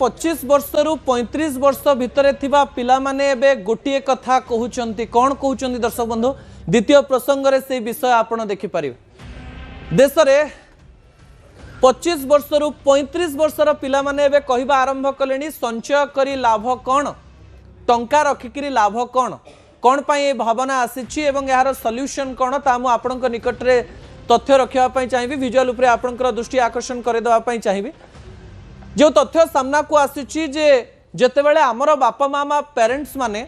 25 वर्ष रु 35 वर्ष भितर थिबा पिला माने एबे गोटिए कथा कहउचंती कोन कहउचंती दर्शक बंधु द्वितीय प्रसंग रे से विषय आपण देखि परिबे। देश रे 25 वर्ष रु 35 वर्षर पिला माने एबे कहिबा आरंभ कलेनी संचय करी लाभ कोन टंका रखिकरी लाभ कोन कोन पई ए भावना आसीची एवं यार सॉल्यूशन कोन ता मु आपनक निकट रे तथ्य रखिबा पई चाहिबी विजुअल उपरे आपनकर दृष्टि आकर्षण करे देबा पई चाहिबी। जो तथ्य सामना को आसी जेते बेले आमर बापा मामा पेरेंट्स माने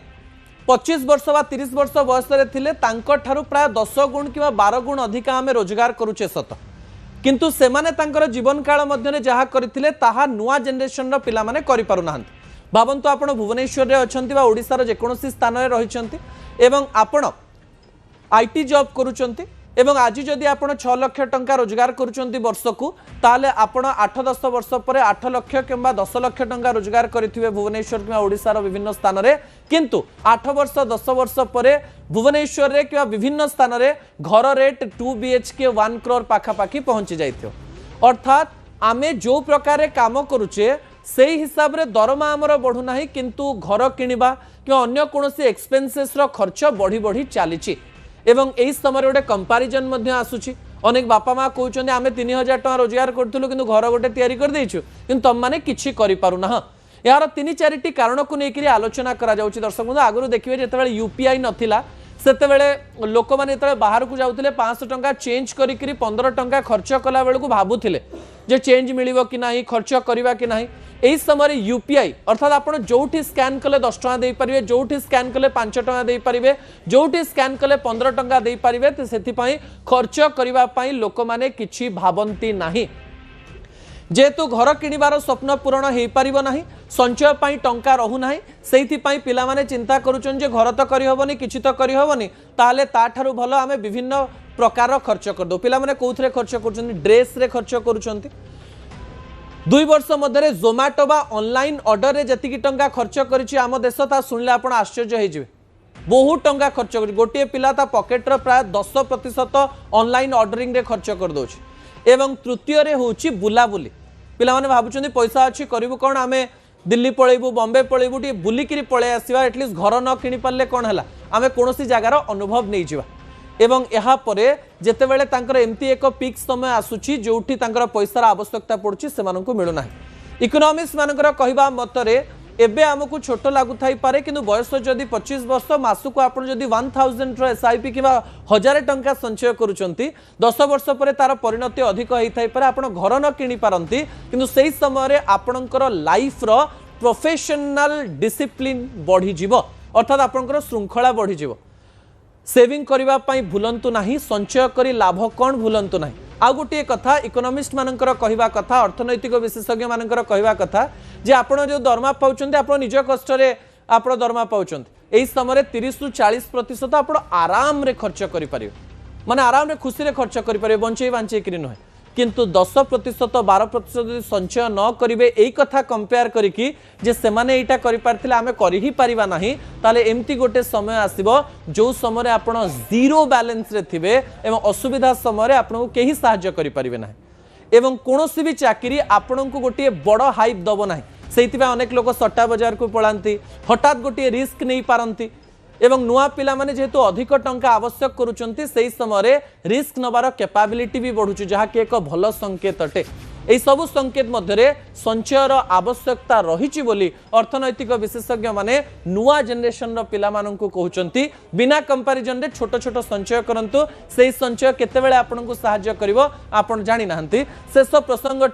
25 वर्ष बा 30 वर्ष बयस थिले तांको ठारू प्राय 10 गुण कि 12 गुण अधिका आमे रोजगार करूचे सत किंतु सेमाने तांकर जीवन काल मध्यरे जहा करथिले ताहा नुआ जनरेशन रो पिला माने करि पारु नाहंती। भाबंतु आपण भुवनेश्वर रे अछंती बा ओडिसा रो जे कोनोसी स्थान रे रहिचंती एवं आपण आईटी जॉब करूचंती एवं आज जदि आपण 6 लाख टंका रोजगार करूचंती वर्ष को ताले आपण 8-10 वर्ष पर 8 लाख किंबा 10 लाख टंका रोजगार करिथिबे भुवनेश्वर किंबा ओडिसा रो विभिन्न स्थान रे किंतु 8 वर्ष 10 वर्ष पर भुवनेश्वर रे किंबा विभिन्न स्थान रे घर रेट 2 BHK 1 करोड़ पाखा पाखी पहुंची जाइथियो। अर्थात आमे जो प्रकार काम करूचे सेही हिसाब रे दरमा हमर बढ़ु नाही किंतु घर किनिबा कि अन्य कोनोसी एक्सपेंसेस रो खर्च बढ़ी बढ़ी चलीची एवं यही समय गोटे कंपारिजन मध्य आसुची। अनेक बापा माँ कहते आम 3000 टका रोजगार करूँ कि घर गोटे तैयारी कर देइछु किंतु तुम माने किछि करि पारुना। यार 3-4टी कारण को लेकर आलोचना करा जाउची। दर्शक बंधु आगु देखिए जिते यूपीआई नथिला सेतेबेले लोक माने जेते बाहर को जाउथिले 500 टका चेंज करिकरी 15 टका खर्च कला बेलू भाबुथिले जे चेंज मिलिबो कि नाही खर्च करिबा कि नाही। एही समय यूपीआई अर्थात आपण जोठी स्कैन कले 10 टका देई परिबे जोठी स्कैन कले 5 टका देई परिबे जोठी स्कैन कले 15 टका देई परिबे त सेति पई खर्च करिबा पई लोक माने किछि भाबंती नाही। जेतु घर किनिबार स्वप्न पूरण हो पारिबो नाही संचय पई टंका रहू नाही सेति पई पिला माने चिंता करूचन जे घर तो करि होबनी किछि तो करि होबनी ताले ता ठारू भलो आमे विभिन्न प्रकार खर्च कर दो। पिला माने कोउथरे खर्च करूचन ड्रेस रे खर्च करूचंती 2 वर्ष मध्य जोमाटो बा ऑनलाइन ऑर्डर रे जति टंका खर्च करिछि आम देश ता सुनले आपण आश्चर्य हो जिवे बहुत टंका खर्च कर गोटे पिला ता पॉकेट रो प्राय 10% ऑनलाइन ऑर्डरिंग रे खर्च कर दोछि। एवं तृतीय रे होछि बुलाबुली पिला माने भाबुचंदी पैसा अछि करिवु कोन आमे दिल्ली पळेबु बॉम्बे पळेबु टी बुलिकिरी पळे आसीबा एटलिस्ट घर न किनि पारले कोन हला आमे कोनोसी जगार अनुभव नै जिवा। एवं यहाँ परे जेते बेले तांकर एमती एक पीक समय आसुची जोठी तांकर पैसार आवश्यकता पड़ुची सेमानंकु मिलु नाही। इकोनॉमिक्स मानकर कहिबा मतरे एबे हमकु छोट लागु थाई पारे किंतु बयस जदि 25 वर्ष मासकु आपण जदि 1000 रो एसआईपी किबा 1000 टंका संचय करूचंती 10 वर्ष परे तार परिणति अधिक होई थाई पारे आपण घर न किनि पारंती किंतु सेही समय रे आपणकर लाइफ रो प्रोफेशनल डिसिप्लिन बढ़ी जिवो अर्थात आपणकर श्रृंखला बढ़ी जिवो। सेविंग करबा पई भूलंतु नाही संचय करी लाभ कोन भूलंतु नाही। आ गोटे कथा इकोनॉमिस्ट मानकर कहिबा कथा अर्थनैतिक विशेषज्ञ मानकर कहिबा कथा जे आपण जो दरमा पाउचंती आपण निज कष्ट रे आपण दरमा पाउचंती एही समय 30-40% आपण आराम रे खर्च करि परिबे माने आराम रे खुशी रे खर्च करि परिबे बंचै बांचै करी नय किंतु 10% 12% संचय न करिवे एई कथा कंपेयर करिकी जे सेमाने एटा करि पारथिले आमे करि ही परिबा नाही ताले एम्ति गोटे समय आसीबो जो समय रे आपण जीरो बैलेंस रे थिबे एवं असुविधा समय रे आपन को केही सहायता करि परिबे नाही एवं कोनोसी भी चाकरी आपन को गोटे बड़ हाइप दबो नाही सेइतिबा अनेक लोक सट्टा बाजार को पळांती हठात गोटे रिस्क नै पारंती एवं नुआ पिला माने जेहेतु अधिक टंका आवश्यक करूचंती सेही समय रिस्क नबार कैपेबिलिटी भी बढ़ुची जहा कि एक भल संकेत अटे। एही सब संकेत मध्यरे संचयर आवश्यकता रहिची बोली अर्थनैतिक विशेषज्ञ माने नुआ जनरेशन रो पिला माननकु कहउचंती बिना कंपैरिजन रे छोट छोट संचय करंतु सेही संचय केते बेले आपनकु सहायता करिवो आपण जानि नाहंती। शेष प्रसंग